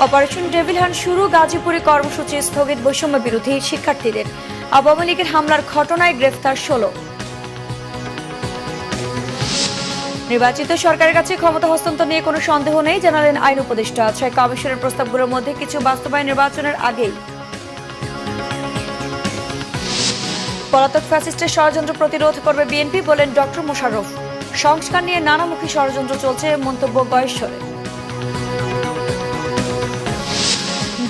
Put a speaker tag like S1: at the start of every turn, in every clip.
S1: Operation devil hunt শুরু, গাজীপুরে কর্মসূচি স্থগিত বৈষম্য বিরোধী শিক্ষার্থীদের। আওয়ামী লীগের হামলার ঘটনায় গ্রেফতার 16। নির্বাচিত সরকারের কাছে ক্ষমতা হস্তান্তর নিয়ে কোনো সন্দেহ নেই, জানালেন আইন উপদেষ্টা। 6 কমিশনের প্রস্তাবগুলোর মধ্যে কিছু বাস্তবায়ন নির্বাচনের আগেই। পলাতক ফ্যাসিস্টের ষড়যন্ত্র প্রতিরোধ করবে বিএনপি, বলেন ডক্টর মোশাররফ। সংস্কার নিয়ে নানামুখী ষড়যন্ত্র চলছে, মন্তব্য গয়েশ্বরের।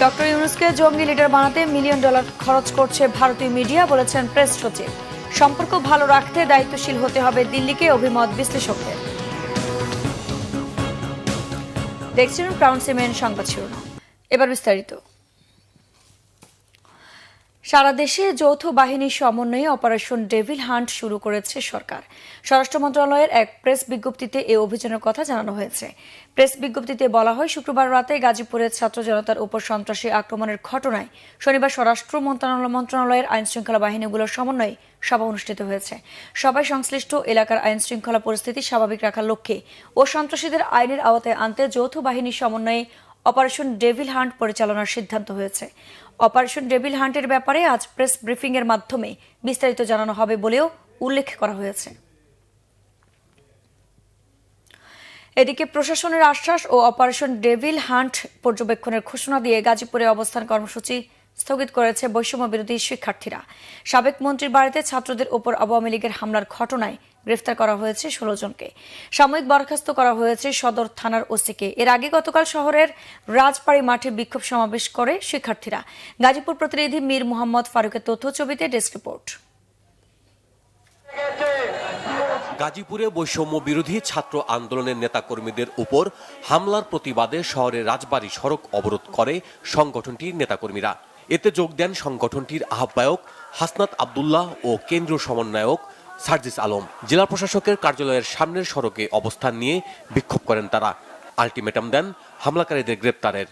S1: ডক্টর ইউনূসকে জঙ্গি লিডার বানাতে $1 মিলিয়ন খরচ করছে ভারতীয় মিডিয়া, বলেছেন প্রেস সচিব। সম্পর্ক ভালো রাখতে দায়িত্বশীল হতে হবে দিল্লিকে, অভিমত বিশ্লেষকদের। দেখছেন ক্রাউন সিমেন্ট সংবাদ শিরোনাম। এবার বিস্তারিত। সারা দেশে যৌথ বাহিনীর সমন্বয়ে অপারেশন ডেভিল হান্ট শুরু করেছে সরকার। স্বরাষ্ট্র মন্ত্রণালয়ের এক প্রেস বিজ্ঞপ্তিতে এই অভিযানের কথা জানানো হয়েছে। প্রেস বিজ্ঞপ্তিতে বলা হয়, শুক্রবার রাতে গাজীপুরের ছাত্র জনতার উপর সন্ত্রাসী আক্রমণের ঘটনায় শনিবার স্বরাষ্ট্র মন্ত্রণালয়ের আইন শৃঙ্খলা বাহিনীগুলোর সমন্বয়ে সভা অনুষ্ঠিত হয়েছে। সভায় সংশ্লিষ্ট এলাকার আইন শৃঙ্খলা পরিস্থিতি স্বাভাবিক রাখার লক্ষ্যে ও সন্ত্রাসীদের আইনের আওতায় আনতে যৌথ বাহিনীর সমন্বয়ে অপারেশন ডেভিল হান্ট পরিচালনার সিদ্ধান্ত হয়েছে। অপারেশন ডেভিল হান্টের ব্যাপারে আজ প্রেস ব্রিফিং এর মাধ্যমে বিস্তারিত জানানো হবে বলেও উল্লেখ করা হয়েছে। এদিকে প্রশাসনের আশ্বাস ও অপারেশন ডেভিল হান্ট পর্যবেক্ষণের ঘোষণা দিয়ে গাজীপুরে অবস্থান কর্মসূচি স্থগিত করেছে বৈষম্য বিরোধী শিক্ষার্থীরা। সাবেক মন্ত্রীর বাড়িতে ছাত্রদের উপর আওয়ামী লীগের হামলার ঘটনায় গ্রেফতার করা হয়েছে 16 জনকে। সাময়িক বরখাস্ত করা হয়েছে সদর থানার ওসিকে। এর আগে গতকাল শহরের রাজবাড়ী মাঠে বিক্ষোভ সমাবেশ করে শিক্ষার্থীরা। গাজীপুর প্রতিনিধি মীর মোহাম্মদ ফারুকের তথ্য ছবিতে ডেস্ক রিপোর্ট।
S2: গাজীপুরে বৈষম্য বিরোধী ছাত্র আন্দোলনের নেতাকর্মীদের উপর হামলার প্রতিবাদে শহরের রাজবাড়ী সড়ক অবরোধ করে সংগঠনটির নেতাকর্মীরা। এতে যোগ দেন সংগঠনটির আহ্বায়ক হাসনাত আব্দুল্লাহ ও কেন্দ্রীয় সমন্বয়ক সার্জিস আলম। জেলা প্রশাসকের কার্যালয়ের সামনের সড়কে অবস্থান নিয়ে বিক্ষোভ করেন তারা। আলটিমেটাম দেন হামলাকারীদের গ্রেপ্তারের।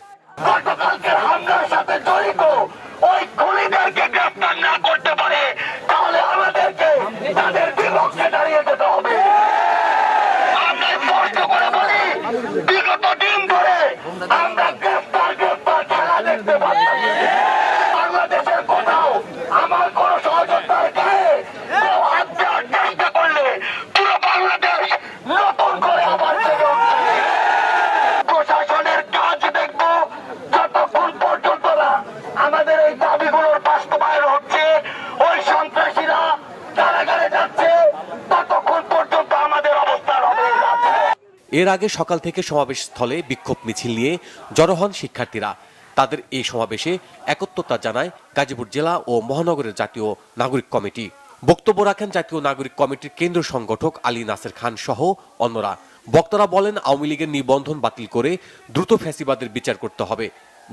S2: এর আগে সকাল থেকে সমাবেশ স্থলে বিক্ষোভ মিছিল নিয়ে জড়ো হন শিক্ষার্থীরা। তাদের এই সমাবেশে একত্রতা জানায় গাজীপুর জেলা ও মহানগরের জাতীয় নাগরিক কমিটি। বক্তব্য রাখেন জাতীয় নাগরিক কমিটির কেন্দ্রীয় সংগঠক আলী নাসের খান সহ অন্যরা। বক্তারা বলেন, আওয়ামী লীগের নিবন্ধন বাতিল করে দ্রুত ফ্যাসিবাদের বিচার করতে হবে।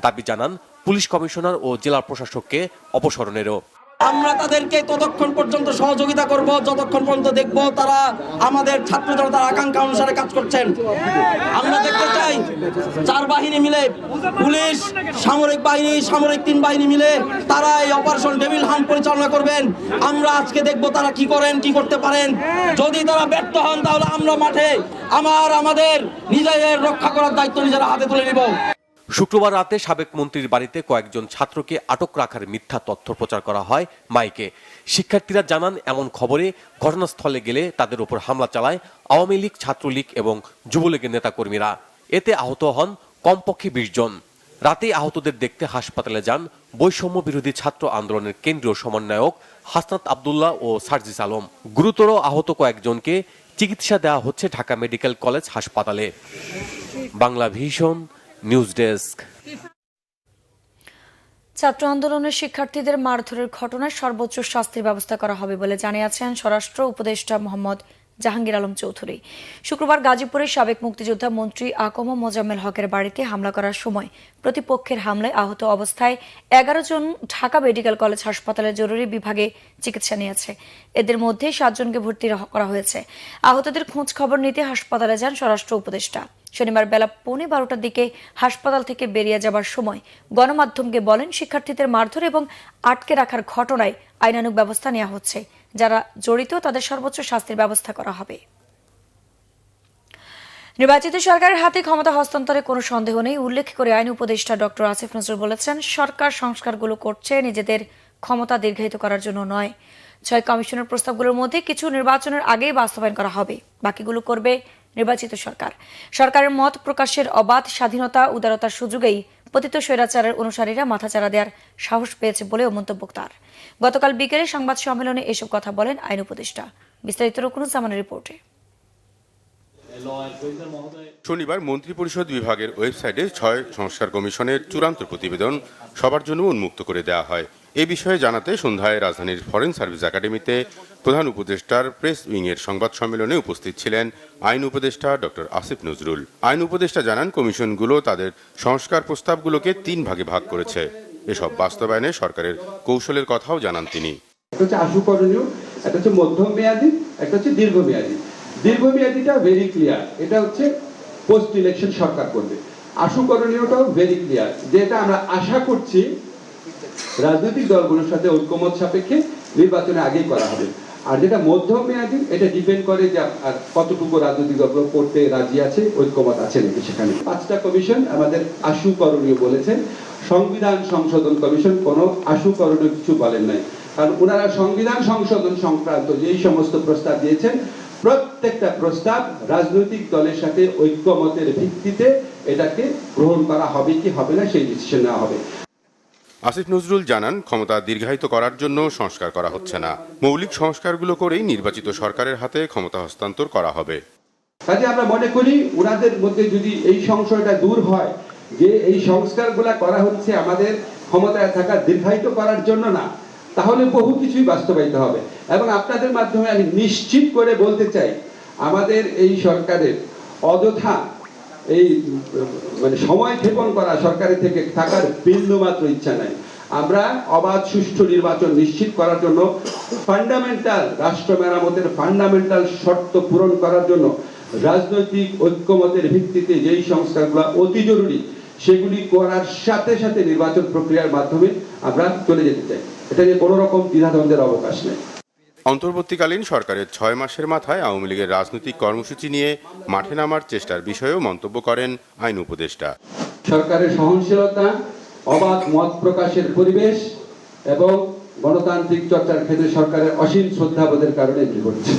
S2: দাবি জানান পুলিশ কমিশনার ও জেলা প্রশাসককে অপসারণেরও।
S3: আমরা তাদেরকে ততক্ষণ পর্যন্ত সহযোগিতা করব যতক্ষণ পর্যন্ত দেখব তারা আমাদের ছাত্র জনতার আকাঙ্ক্ষা অনুসারে কাজ করছেন। আমরা দেখতে চাই 4 বাহিনী মিলে, পুলিশ, সামরিক বাহিনী, সামরিক 3 বাহিনী মিলে তারা এই অপারেশন ডেভিল হান্ট পরিচালনা করবেন। আমরা আজকে দেখব তারা কি করেন, কি করতে পারেন। যদি তারা ব্যর্থ হন তাহলে আমরা মাঠে আমাদের নিজেদের রক্ষা করার দায়িত্ব নিজেরা হাতে তুলে নেব।
S2: শুক্রবার রাতে সাবেক মন্ত্রীর বাড়িতে কয়েকজন ছাত্রকে আটক রাখার মিথ্যা তথ্য প্রচার করা হয় মাইকে। শিক্ষার্থীরা জানান, এমন খবরে ঘটনাস্থলে গেলে তাদের উপর হামলা চালায় আওয়ামী লীগ, ছাত্রলীগ এবং যুবলীগের নেতাকর্মীরা। এতে আহত হন কমপক্ষে 20 জন। রাতে আহতদের দেখতে হাসপাতালে যান বৈষম্য বিরোধী ছাত্র আন্দোলনের কেন্দ্রীয় সমন্বয়ক হাসনাত আব্দুল্লাহ ও সার্জিস আলম। গুরুতর আহত কয়েকজনকে চিকিৎসা দেওয়া হচ্ছে ঢাকা মেডিকেল কলেজ হাসপাতালে। Bangla vision news desk.
S1: ছাত্র আন্দোলনের শিক্ষার্থীদের মারধরের ঘটনায় সর্বোচ্চ শাস্তির ব্যবস্থা করা হবে বলে জানিয়েছেন স্বরাষ্ট্র উপদেষ্টা মোহাম্মদ জাহাঙ্গীর আলম চৌধুরী। শুক্রবার গাজীপুরের সাবেক মুক্তিযোদ্ধা মন্ত্রী আকম মোজাম্মেল হকের বাড়িতে হামলা করার সময় প্রতিপক্ষের হামলায় আহত অবস্থায় 11 জন ঢাকা মেডিকেল কলেজ হাসপাতালের জরুরি বিভাগে চিকিৎসা নিয়েছে। এদের মধ্যে 7 জনকে ভর্তি করা হয়েছে। আহতদের খোঁজ খবর নিতে হাসপাতালে যান স্বরাষ্ট্র উপদেষ্টা। শনিবার বেলা 12:15টার দিকে হাসপাতাল থেকে বেরিয়ে যাবার সময় গণমাধ্যমকে বলেন, শিক্ষার্থীদের মারধর এবং আটকে রাখার ঘটনায় আইনানুগ ব্যবস্থা নেওয়া হচ্ছে। যারা জড়িত তাদের সর্বোচ্চ শাস্তির ব্যবস্থা করা হবে। নির্বাচিত সরকারের হাতে ক্ষমতা হস্তান্তরে কোনো সন্দেহ নেই উল্লেখ করে আইন উপদেষ্টা ডক্টর আসিফ নজরুল বলেছেন, সরকার সংস্কারগুলো করছে নিজেদের ক্ষমতা দীর্ঘায়িত করার জন্য নয়। 6 কমিশনের প্রস্তাবগুলোর মধ্যে কিছু নির্বাচনের আগেই বাস্তবায়ন করা হবে, বাকিগুলো করবে নির্বাচিত সরকার। সরকারের মত প্রকাশের অবাধ স্বাধীনতা উদারতার সুযোগেই পতিত স্বৈরাচারের অনুসারীরা মাথাচাড়া দেওয়ার সাহস পেয়েছে বলেও মন্তব্য তার। গতকাল বিকেলে সংবাদ সম্মেলনে এসব কথা বলেন আইন উপদেষ্টা। বিস্তারিত রকুনুজ্জামানের রিপোর্টে।
S4: শনিবার মন্ত্রিপরিষদ বিভাগের ওয়েবসাইটে 6 সংস্কার কমিশনের চূড়ান্ত প্রতিবেদন সবার জন্য উন্মুক্ত করে দেওয়া হয়। এ বিষয়ে জানাতে সন্ধ্যায় রাজধানীর ফরেন সার্ভিস একাডেমিতে প্রধান উপদেষ্টার প্রেস উইংয়ের সংবাদ সম্মেলনে উপস্থিত ছিলেন আইন উপদেষ্টা ডক্টর আসিফ নজরুল। আইন উপদেষ্টা জানান, কমিশনগুলো তাদের সংস্কার প্রস্তাবগুলোকে 3 ভাগে ভাগ করেছে। এসব বাস্তবায়নে সরকারের কৌশলের কথাও জানান তিনি।
S5: একটা হচ্ছে আশু করণীয়, একটা হচ্ছে মধ্যম মেয়াদী, একটা হচ্ছে দীর্ঘমেয়াদী। দীর্ঘমেয়াদীটা ভেরি ক্লিয়ার, এটা হচ্ছে পোস্ট ইলেকশন সরকার করবে। আশু করণীয়টাও ভেরি ক্লিয়ার, যেটা আমরা আশা করছি রাজনৈতিক দলগুলোর সাথে ঐক্যমত সাপেক্ষে নির্বাচনে আগেই করা হবে। আর যেটা মধ্যম মেয়াদী, এটা ডিপেন্ড করে যে কতটুকু রাজনৈতিক দলগুলো করতে রাজি আছে, ঐক্যমত আছে নাকি সেখানে। 5টা কমিশন আমাদের আশু করণীয় বলেছেন। সংবিধান সংশোধন কমিশন কোনো আশু করণীয় কিছু বলেন নাই, কারণ ওনারা সংবিধান সংশোধন সংক্রান্ত যেই সমস্ত প্রস্তাব দিয়েছেন, প্রত্যেকটা প্রস্তাব রাজনৈতিক দলের সাথে ঐক্যমতের ভিত্তিতে এটাকে গ্রহণ করা হবে কি হবে না সেই ডিসিশন নেওয়া হবে।
S4: আসিফ নজরুল জানান, ক্ষমতা দীর্ঘায়িত করার জন্য সংস্কার করা হচ্ছে না, মৌলিক সংস্কারগুলো করেই নির্বাচিত সরকারের হাতে ক্ষমতা হস্তান্তর করা হবে।
S5: কাজে আমরা মনে করি ওনাদের মধ্যে যদি এই সংশয়টা দূর হয় যে এই সংস্কারগুলা করা হচ্ছে আমাদের ক্ষমতায় থাকা দীর্ঘায়িত করার জন্য না, তাহলে বহু কিছুই বাস্তবায়িত হবে। এবং আপনাদের মাধ্যমে আমি নিশ্চিত করে বলতে চাই, আমাদের এই সরকারের অযথা এই সময় ক্ষেপণ করা সরকারের থেকে থাকার বিন্দুমাত্র ইচ্ছা নাই। আমরা অবাধ সুষ্ঠু নির্বাচন নিশ্চিত করার জন্য ফান্ডামেন্টাল রাষ্ট্র মেরামতের ফান্ডামেন্টাল শর্ত পূরণ করার জন্য রাজনৈতিক ঐক্যমতের ভিত্তিতে যেই সংস্কারগুলো অতি জরুরি সেগুলি করার সাথে সাথে নির্বাচন প্রক্রিয়ার মাধ্যমে আমরা চলে যেতে চাই। এটা নিয়ে কোনো রকম দ্বিধাদ্বন্দ্বের অবকাশ নেই।
S4: অন্তর্বর্তীকালীন সরকারের 6 মাসের মাথায় আওয়ামী লীগের রাজনৈতিক কর্মসূচি নিয়ে মাঠে নামার চেষ্টার বিষয়েও মন্তব্য করেন আইন উপদেষ্টা।
S5: সরকারের সহনশীলতা, অবাধ মত প্রকাশের পরিবেশ এবং গণতান্ত্রিক চর্চার ক্ষেত্রে সরকারের অসীম শ্রদ্ধাবোধের কারণে এটি ঘটছে।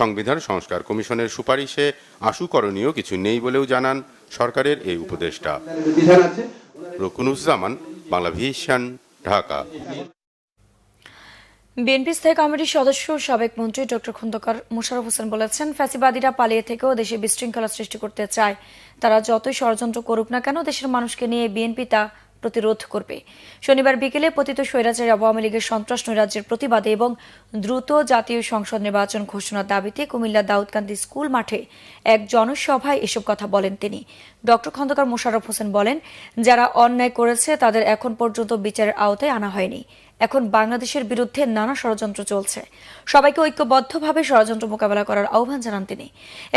S4: সংবিধান সংস্কার কমিশনের সুপারিশে আশু করণীয় কিছু নেই বলেও জানান সরকারের এই উপদেষ্টা।
S5: বিধান আছে।
S4: রকুনুজ্জামান, বাংলা ভিশন, ঢাকা।
S1: বিএনপি স্থায়ী কমিটির সদস্য সাবেক মন্ত্রী ডক্টর খন্দকার মোশাররফ হোসেন বলেছেন, ফ্যাসিবাদীরা পালিয়ে থেকেও দেশে বিশৃঙ্খলা সৃষ্টি করতে চায়। তারা যতই ষড়যন্ত্র করুক না কেন, দেশের মানুষকে নিয়ে বিএনপি তা প্রতিরোধ করবে। শনিবার বিকেলে পতিত স্বৈরাচারী আওয়ামী লীগের সন্ত্রাস নৈরাজ্যের প্রতিবাদে এবং দ্রুত জাতীয় সংসদ নির্বাচন ঘোষণার দাবিতে কুমিল্লা দাউদকান্দি স্কুল মাঠে এক জনসভায় এসব কথা বলেন তিনি। ডক্টর খন্দকার মোশাররফ হোসেন বলেন, যারা অন্যায় করেছে তাদের এখন পর্যন্ত বিচারের আওতায় আনা হয়নি। এখন বাংলাদেশের বিরুদ্ধে নানা ষড়যন্ত্র চলছে। সবাইকে ঐক্যবদ্ধভাবে ষড়যন্ত্র মোকাবেলা করার আহ্বান জানান তিনি।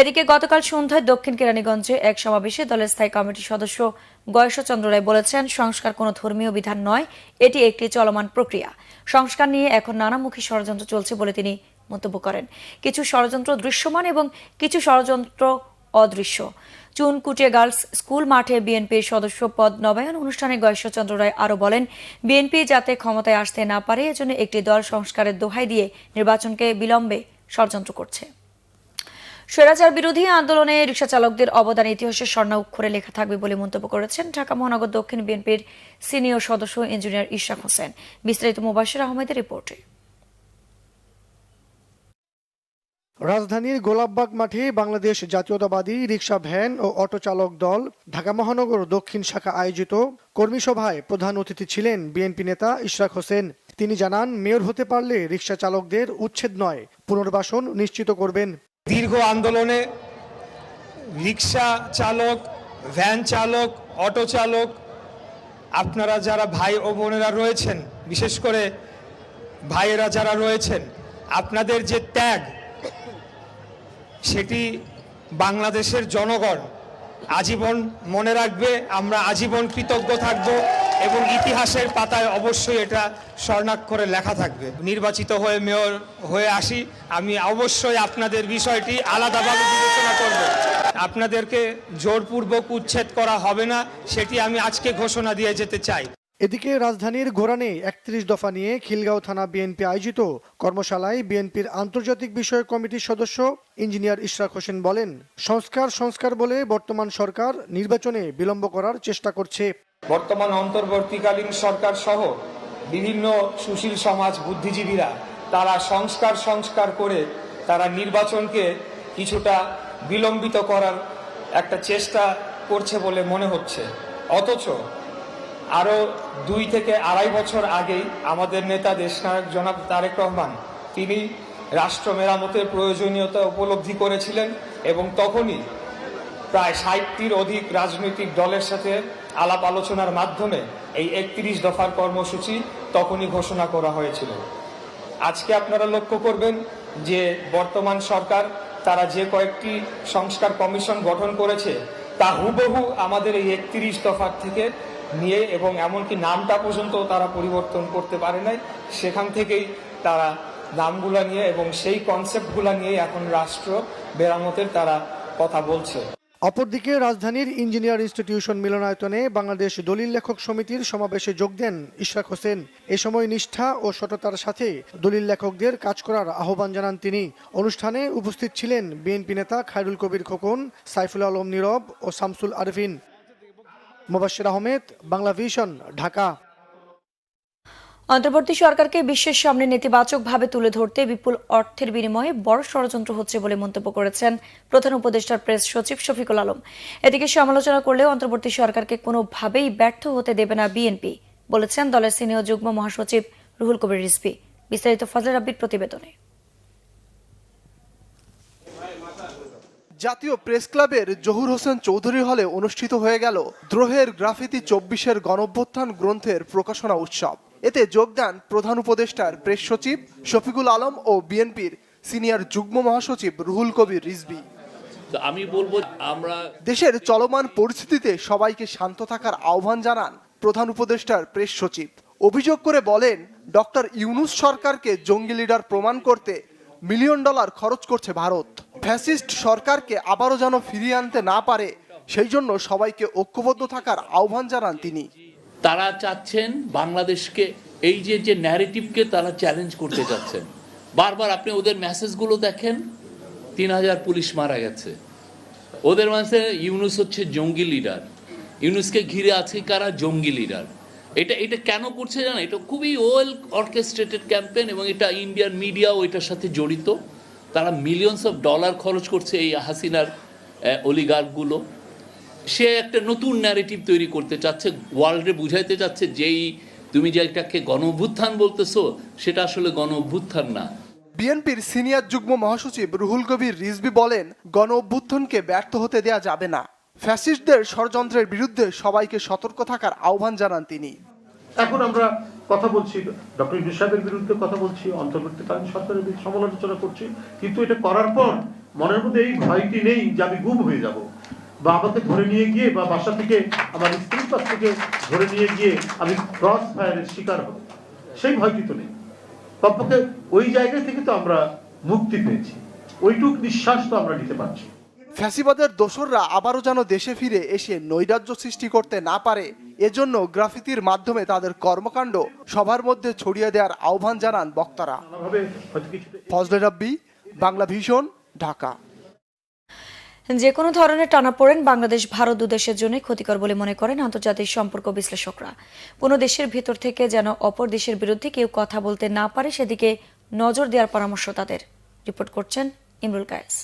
S1: এদিকে গতকাল সন্ধ্যায় দক্ষিণ কেরানীগঞ্জে এক সমাবেশে দলের স্থায়ী কমিটির সদস্য গয়েশ্বরচন্দ্র রায় বলেছেন, সংস্কার কোনো ধর্মীয় বিধান নয়, এটি একটি চলমান প্রক্রিয়া। সংস্কার নিয়ে এখন নানামুখী ষড়যন্ত্র চলছে বলে তিনি মন্তব্য করেন। কিছু ষড়যন্ত্র দৃশ্যমান এবং কিছু ষড়যন্ত্র অদৃশ্য। চুনকুটিয়া গার্লস স্কুল মাঠে বিএনপির সদস্য পদ নবায়ন অনুষ্ঠানে গয়েশ্বরচন্দ্র রায় আরও বলেন, বিএনপি যাতে ক্ষমতায় আসতে না পারে এজন্য একটি দল সংস্কারের দোহাই দিয়ে নির্বাচনকে বিলম্বে ষড়যন্ত্র করছে। স্বৈরাচার বিরোধী আন্দোলনে রিকশা চালকদের অবদান ইতিহাসের স্বর্ণাক্ষরে লেখা থাকবে বলে মন্তব্য করেছেন ঢাকা মহানগর দক্ষিণ বিএনপির সিনিয়র সদস্য ইঞ্জিনিয়ার ইশরাক হোসেন। বিস্তারিত মুবাশির আহমেদের রিপোর্টে।
S6: রাজধানীর গোলাপবাগ মাঠে বাংলাদেশ জাতীয়তাবাদী রিকশা ভ্যান ও অটো চালক দল ঢাকা মহানগর দক্ষিণ শাখা আয়োজিত কর্মী সভায় প্রধান অতিথি ছিলেন বিএনপি নেতা ইশরাক হোসেন। তিনি জানান, মেয়র হতে পারলে রিকশা চালকদের উচ্ছেদ নয়, পুনর্বাসন নিশ্চিত করবেন।
S7: দীর্ঘ আন্দোলনে রিকশা চালক, ভ্যান চালক, অটো চালক, আপনারা যারা ভাই ও বোনেরা রয়েছেন, বিশেষ করে ভাইয়েরা যারা রয়েছেন, আপনাদের যে ত্যাগ সেটি বাংলাদেশের জনগণ আজীবন মনে রাখবে। আমরা আজীবন কৃতজ্ঞ থাকব এবং ইতিহাসের পাতায় অবশ্যই এটা স্বর্ণাক্ষরে লেখা থাকবে। নির্বাচিত হয়ে মেয়র হয়ে আসি, আমি অবশ্যই আপনাদের বিষয়টি আলাদাভাবে বিবেচনা করব। আপনাদেরকে জোরপূর্বক উচ্ছেদ করা হবে না, সেটি আমি আজকে ঘোষণা দিয়ে যেতে চাই।
S6: এদিকে রাজধানীর গোরানে ৩১ দফা নিয়ে খিলগাঁও থানা বিএনপি আয়োজিত কর্মশালায় বিএনপির আন্তর্জাতিক বিষয়ক কমিটির সদস্য ইঞ্জিনিয়ার ইশরাক হোসেন বলেন, সংস্কার বলে বর্তমান সরকার নির্বাচনে বিলম্ব করার চেষ্টা করছে।
S7: বর্তমান অন্তর্বর্তীকালীন সরকার সহ বিভিন্ন সুশীল সমাজ বুদ্ধিজীবীরা তারা সংস্কার করে তারা নির্বাচনকে কিছুটা বিলম্বিত করার একটা চেষ্টা করছে বলে মনে হচ্ছে। অথচ আরও ২ থেকে আড়াই বছর আগেই আমাদের নেতা দেশনায়ক জনাব তারেক রহমান তিনি রাষ্ট্র মেরামতের প্রয়োজনীয়তা উপলব্ধি করেছিলেন এবং তখনই প্রায় ৬০টির অধিক রাজনৈতিক দলের সাথে আলাপ আলোচনার মাধ্যমে এই ৩১ দফার কর্মসূচি তখনই ঘোষণা করা হয়েছিল। আজকে আপনারা লক্ষ্য করবেন যে বর্তমান সরকার তারা যে কয়েকটি সংস্কার কমিশন গঠন করেছে তা হুবহু আমাদের এই ৩১ দফার থেকে নিয়ে এবং এমনকি নামটা পর্যন্ত তারা পরিবর্তন করতে পারে নাই, সেখান থেকেই তারা নামগুলা নিয়ে এবং সেই কনসেপ্টগুলা নিয়ে এখন রাষ্ট্র মেরামতের তারা কথা বলছে।
S6: অপরদিকে রাজধানীর ইঞ্জিনিয়ার ইনস্টিটিউশন মিলনায়তনে বাংলাদেশ দলিল লেখক সমিতির সমাবেশে যোগ দেন ইশরাক হোসেন। এ সময় নিষ্ঠা ও সততার সাথে দলিল লেখকদের কাজ করার আহ্বান জানান তিনি। অনুষ্ঠানে উপস্থিত ছিলেন বিএনপি নেতা খায়রুল কবির খোকন, সাইফুল আলম নীরব ও শামসুল আরফিন। মোবাশ্বের আহমেদ, বাংলা ভিশন, ঢাকা।
S1: অন্তর্বর্তী সরকারকে বিশ্বের সামনে নেতিবাচকভাবে তুলে ধরতে বিপুল অর্থের বিনিময়ে বড় ষড়যন্ত্র হচ্ছে বলে মন্তব্য করেছেন প্রধান উপদেষ্টার প্রেস সচিব শফিকুল আলম। এদিকে সমালোচনা করলেও অন্তর্বর্তী সরকারকে কোনোভাবেই ব্যর্থ হতে দেবে না বিএনপি বলেছেন দলের সিনিয়র যুগ্ম মহাসচিব রুহুল কবির রিজভী। বিস্তারিত ফজলে রাব্বির প্রতিবেদনে।
S8: জাতীয় প্রেস ক্লাবের জহুর হোসেন চৌধুরী হলে অনুষ্ঠিত হয়ে গেল দ্রোহের গ্রাফিতি ২৪-এর গণঅভ্যুত্থান গ্রন্থের প্রকাশনা উৎসব। এতে যোগ দেন প্রধান উপদেষ্টার প্রেস সচিব শফিকুল আলম ও বিএনপির সিনিয়র যুগ্ম মহাসচিব রুহুল কবির রিজভী।
S9: আমি বলবো আমরা
S8: দেশের চলমান পরিস্থিতিতে সবাইকে শান্ত থাকার আহ্বান জানান প্রধান উপদেষ্টার প্রেস সচিব। অভিযোগ করে বলেন, ডক্টর ইউনূস সরকারকে জঙ্গি লিডার প্রমাণ করতে $1 মিলিয়ন খরচ করছে ভারত। ফ্যাসিস্ট সরকারকে আবারও যেন ফিরিয়ে আনতে না পারে সেই জন্য সবাইকে ঐক্যবদ্ধ থাকার আহ্বান জানান তিনি।
S9: তারা চাচ্ছেন বাংলাদেশকে এই যে ন্যারেটিভকে তারা চ্যালেঞ্জ করতে চাচ্ছেন। বারবার আপনি ওদের মেসেজগুলো দেখেন, ৩,০০০ পুলিশ মারা গেছে, ওদের মাঝে ইউনূস হচ্ছে জঙ্গি লিডার, ইউনূসকে ঘিরে আছে কারা জঙ্গি লিডার। এটা কেন করছে জানেন? এটা খুবই ওয়েল অর্কেস্ট্রেটেড ক্যাম্পেইন এবং এটা ইন্ডিয়ান মিডিয়াও এটার সাথে জড়িত। তারা মিলিয়নস অফ ডলার খরচ করছে এই হাসিনার অলিগার্কগুলো। সে একটা নতুন ন্যারেটিভ তৈরি করতে চাচ্ছে, ওয়ার্ল্ডে বুঝাইতে চাচ্ছে যেই তুমি যে এটাকে গণঅভ্যুত্থান বলতেছো সেটা আসলে গণঅভ্যুত্থান না।
S8: বিএনপির সিনিয়র যুগ্ম মহাসচিব রুহুল কবির রিজভী বলেন, গণঅভ্যুত্থানকে ব্যর্থ হতে দেয়া যাবে না। ফ্যাসিস্টদের ষড়যন্ত্রের বিরুদ্ধে সবাইকে সতর্ক থাকার আহ্বান জানান তিনি।
S10: এখন আমরা কথা বলছি, ডক্টর ইউনূস সাহেবের বিরুদ্ধে কথা বলছি, অন্তর্বর্তীকালীন সরকারের বিরুদ্ধে সমালোচনা করছি, কিন্তু এটা করার পর মনের মধ্যে এই ভয়টি নেই যে আমি গুম হয়ে যাব, বা আমাকে ধরে নিয়ে গিয়ে বা বাসা থেকে আমার স্ত্রীর কাছ থেকে ধরে নিয়ে গিয়ে আমি ক্রস ফায়ারের শিকার হব, সেই ভয়টি তো নেই। কমপক্ষে ওই জায়গা থেকে তো আমরা মুক্তি পেয়েছি, ওইটুক নিঃশ্বাস তো আমরা নিতে পারছি।
S8: ফ্যাসিবাদের দোসররা আবারও যেন দেশে ফিরে এসে নৈরাজ্য সৃষ্টি করতে না পারে এজন্য গ্রাফিতির মাধ্যমে তাদের কর্মকাণ্ড সবার মধ্যে ছড়িয়ে দেওয়ার আহ্বান জানান বক্তারা। ফজলে রাব্বি, বাংলা ভিশন, ঢাকা।
S1: যে কোনো ধরনের টানাপোড়েন বাংলাদেশ ভারত দুদেশের জন্য ক্ষতিকর বলে মনে করেন আন্তর্জাতিক সম্পর্ক বিশ্লেষকরা। কোনো দেশের ভিতর থেকে যেন অপর দেশের বিরুদ্ধে কেউ কথা বলতে না পারে সেদিকে নজর দেওয়ার পরামর্শ তাদের। রিপোর্ট করছেন ইমরুল কায়েস।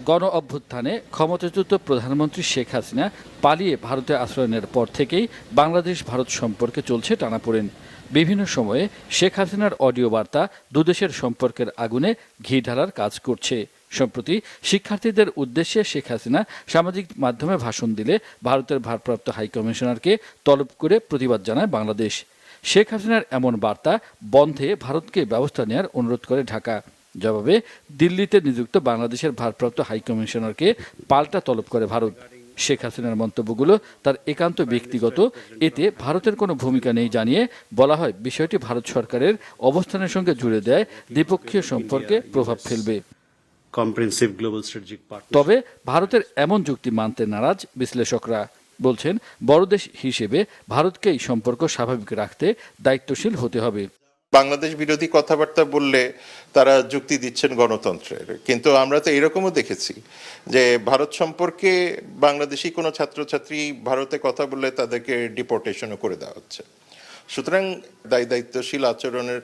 S11: গণ অভ্যুত্থানে ক্ষমতাচ্যুত প্রধানমন্ত্রী শেখ হাসিনা পালিয়ে ভারতে আশ্রয় নেওয়ার পর থেকেই বাংলাদেশ ভারত সম্পর্কে চলছে টানাপোড়েন। বিভিন্ন সময়ে শেখ হাসিনার অডিও বার্তা দুদেশের সম্পর্কের আগুনে ঘি ঢালার কাজ করছে। সম্প্রতি শিক্ষার্থীদের উদ্দেশ্যে শেখ হাসিনা সামাজিক মাধ্যমে ভাষণ দিলে ভারতের ভারপ্রাপ্ত হাইকমিশনারকে তলব করে প্রতিবাদ জানায় বাংলাদেশ। শেখ হাসিনার এমন বার্তা বন্ধে ভারতকে ব্যবস্থা নেওয়ার অনুরোধ করে ঢাকা। জবাবে দিল্লিতে নিযুক্ত বাংলাদেশের ভারপ্রাপ্ত হাইকমিশনারকে পাল্টা তলব করে ভারত। শেখ হাসিনার মন্তব্যগুলো তার একান্ত ব্যক্তিগত, এতে ভারতের কোনো ভূমিকা নেই জানিয়ে বলা হয় বিষয়টি ভারত সরকারের অবস্থানের সঙ্গে জুড়ে দেয় দ্বিপক্ষীয় সম্পর্কে প্রভাব ফেলবে।
S12: comprehensive global strategic partnership.
S11: তবে ভারতের এমন যুক্তি মানতে নারাজ বিশ্লেষকরা। বলছেন, বড় দেশ হিসেবে ভারতকে এই সম্পর্ক স্বাভাবিক রাখতে দায়িত্বশীল হতে হবে।
S13: বাংলাদেশ বিরোধী কথাবার্তা বললে তারা যুক্তি দিচ্ছেন গণতন্ত্রের, কিন্তু আমরা তো এরকমও দেখেছি যে ভারত সম্পর্কে বাংলাদেশি কোনো ছাত্রছাত্রী ভারতে কথা বললে তাদেরকে ডিপোর্টেশনও করে দেওয়া হচ্ছে। সুতরাং দায়িত্বশীল আচরণের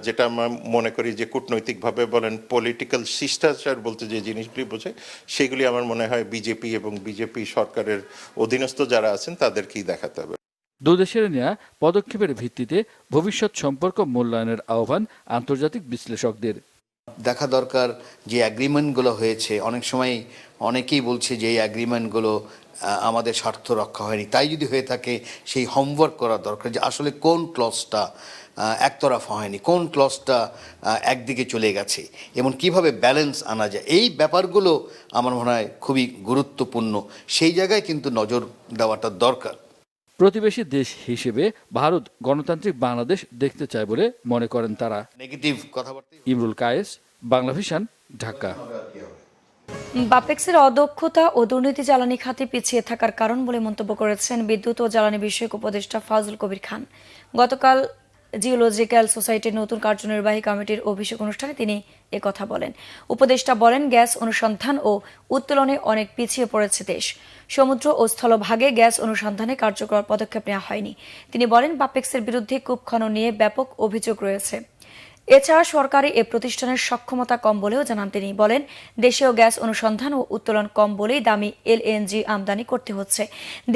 S13: যেটা আমরা মনে করি যে কূটনৈতিকভাবে বলেন পলিটিক্যাল শিষ্টাচার বলতে যে জিনিসগুলি বোঝায়, সেগুলি আমার মনে হয় বিজেপি এবং বিজেপি সরকারের অধীনস্থ যারা আছেন তাদেরকেই দেখাতে হবে।
S11: দুদেশের নেওয়া পদক্ষেপের ভিত্তিতে ভবিষ্যৎ সম্পর্ক মূল্যায়নের আহ্বান আন্তর্জাতিক বিশ্লেষকদের।
S14: দেখা দরকার যে অ্যাগ্রিমেন্টগুলো হয়েছে, অনেক সময় অনেকেই বলছে যে এই অ্যাগ্রিমেন্টগুলো আমাদের স্বার্থ রক্ষা হয়নি। তাই যদি হয়ে থাকে সেই হোমওয়ার্ক করা দরকার যে আসলে কোন ক্লজটা একতরফা হয়নি, কোন ক্লজটা একদিকে চলে গেছে এবং কিভাবে ব্যালেন্স আনা যায়। এই ব্যাপারগুলো আমার মনে হয় খুবই গুরুত্বপূর্ণ, সেই জায়গায় কিন্তু নজর দেওয়াটা দরকার।
S11: প্রতিবেশী দেশ হিসেবে ভারত গণতান্ত্রিক বাংলাদেশ দেখতে চায় বলে মনে করেন তারা।
S14: নেগেটিভ কথাবার্তা।
S11: ইমরুল কায়েস, বাংলা ভিশন, ঢাকা।
S1: বাপেক্সের অদক্ষতা ও দুর্নীতি জ্বালানি খাতে পিছিয়ে থাকার কারণ বলে মন্তব্য করেছেন বিদ্যুৎ ও জ্বালানি বিষয়ক উপদেষ্টা ফাজল কবির খান। গতকাল জিওলজিক্যাল সোসাইটির নতুন কার্যনির্বাহী কমিটির অভিষেক অনুষ্ঠানে তিনি একথা বলেন। উপদেষ্টা বলেন, গ্যাস অনুসন্ধান ও উত্তোলনে অনেক পিছিয়ে পড়েছে দেশ। সমুদ্র ও স্থলভাগে গ্যাস অনুসন্ধানে কার্যকর পদক্ষেপ নেওয়া হয়নি। তিনি বলেন, বাপেক্সের বিরুদ্ধে কূপ খনন নিয়ে ব্যাপক অভিযোগ রয়েছে। এছাড়া সরকারি এ প্রতিষ্ঠানের সক্ষমতা কম বলেও জানান তিনি। বলেন, দেশীয় গ্যাস অনুসন্ধান ও উত্তোলন কম বলেই দামি এলএনজি আমদানি করতে হচ্ছে।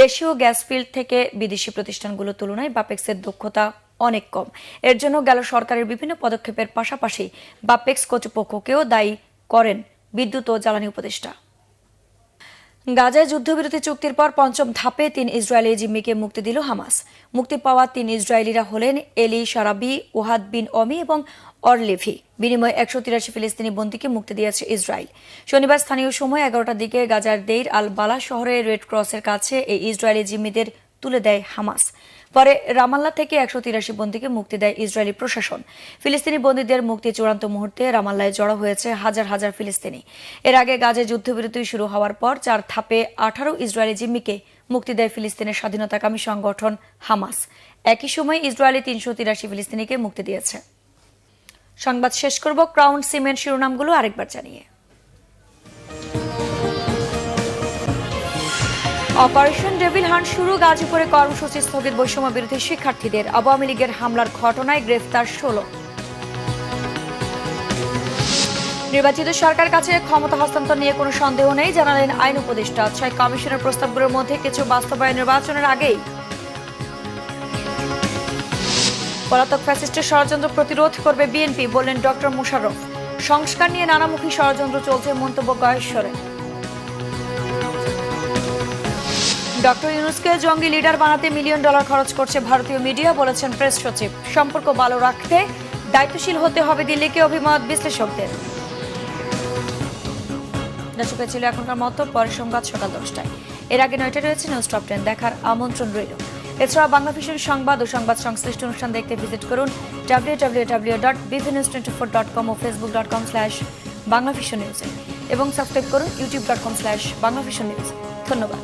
S1: দেশীয় গ্যাস ফিল্ড থেকে বিদেশি প্রতিষ্ঠানগুলোর তুলনায় বাপেক্সের দক্ষতা অনেক কম। এর জন্য গেল সরকারের বিভিন্ন পদক্ষেপের পাশাপাশি বাপেক্স কর্তৃপক্ষকেও দায়ী করেন বিদ্যুৎ ও জ্বালানি উপদেষ্টা। গাজায় যুদ্ধবিরতি চুক্তির পর পঞ্চম ধাপে 3 ইসরায়েলি জিম্মিকে মুক্তি দিল হামাস। মুক্তি পাওয়া 3 ইসরায়েলিরা হলেন এলি শারাবি, ওহাদ বিন অমি এবং অরলেভি। বিনিময়ে 183 ফিলিস্তিনি বন্দীকে মুক্তি দিয়েছে ইসরায়েল। শনিবার স্থানীয় সময় 11টার দিকে গাজার দেইর আল বালা শহরে রেড ক্রসের কাছে এই ইসরায়েলি জিম্মিদের তুলে দেয় হামাস। পরে রামাল্লা থেকে 183 বন্দীকে মুক্তি দেয় ইসরায়েলি প্রশাসন। ফিলিস্তিনি বন্দীদের মুক্তি চূড়ান্ত মুহূর্তে রামাল্লায় জড়ো হয়েছে হাজার হাজার ফিলিস্তিনি। এর আগে গাজায় যুদ্ধবিরতি শুরু হওয়ার পর 4 ধাপে 18 ইসরায়েলি জিম্মিকে মুক্তি দেয় ফিলিস্তিনের স্বাধীনতাকামী সংগঠন হামাস। একই সময় ইসরায়েলি 383 ফিলিস্তিনিকে মুক্তি দিয়েছে। সংবাদ শেষ করব ক্রাউন সিমেন্ট শিরোনামগুলো আরেকবার জানিয়ে। অপারেশন ডেভিল হান্ট শুরু, গাজীপুরে কর্মসূচি স্থগিত বৈষম্য বিরোধী শিক্ষার্থীদের। আওয়ামী লীগের হামলার ঘটনায় গ্রেফতার 16। নির্বাচিত সরকার কাছে ক্ষমতা হস্তান্তর নিয়ে কোনো সন্দেহ নেই, জানালেন আইন উপদেষ্টা। 6 কমিশনের প্রস্তাবগুলোর মধ্যে কিছু বাস্তবায়ন নির্বাচনের আগেই। পলাতক ফ্যাসিস্টের ষড়যন্ত্র প্রতিরোধ করবে বিএনপি, বললেন ডক্টর মোশাররফ। সংস্কার নিয়ে নানামুখী ষড়যন্ত্র চলছে, মন্তব্য গয়েশ্বরের। ডক্টর ইউনূসকে জঙ্গি লিডার বানাতে $1 মিলিয়ন খরচ করছে ভারতীয় মিডিয়া, বলেছেন প্রেস সচিব। সম্পর্ক ভালো রাখতে দায়িত্বশীল হতে হবে দিল্লিকে, অভিমত বিশ্লেষকদের। দর্শক, ছিল এখনকার মতো, পরের সংবাদ সকাল 10টায়। এর আগে 9টায় রয়েছে নিউজ টপ 10, দেখার আমন্ত্রণ রইল। এছাড়া বাংলা ভিশন সংবাদ ও সংবাদ সংশ্লিষ্ট অনুষ্ঠান দেখতে ভিজিট করুন www.bvnews24.com ও facebook.com/banglavisionnews এবং সাবস্ক্রাইব করুন youtube.com/banglavisionnews। ধন্যবাদ।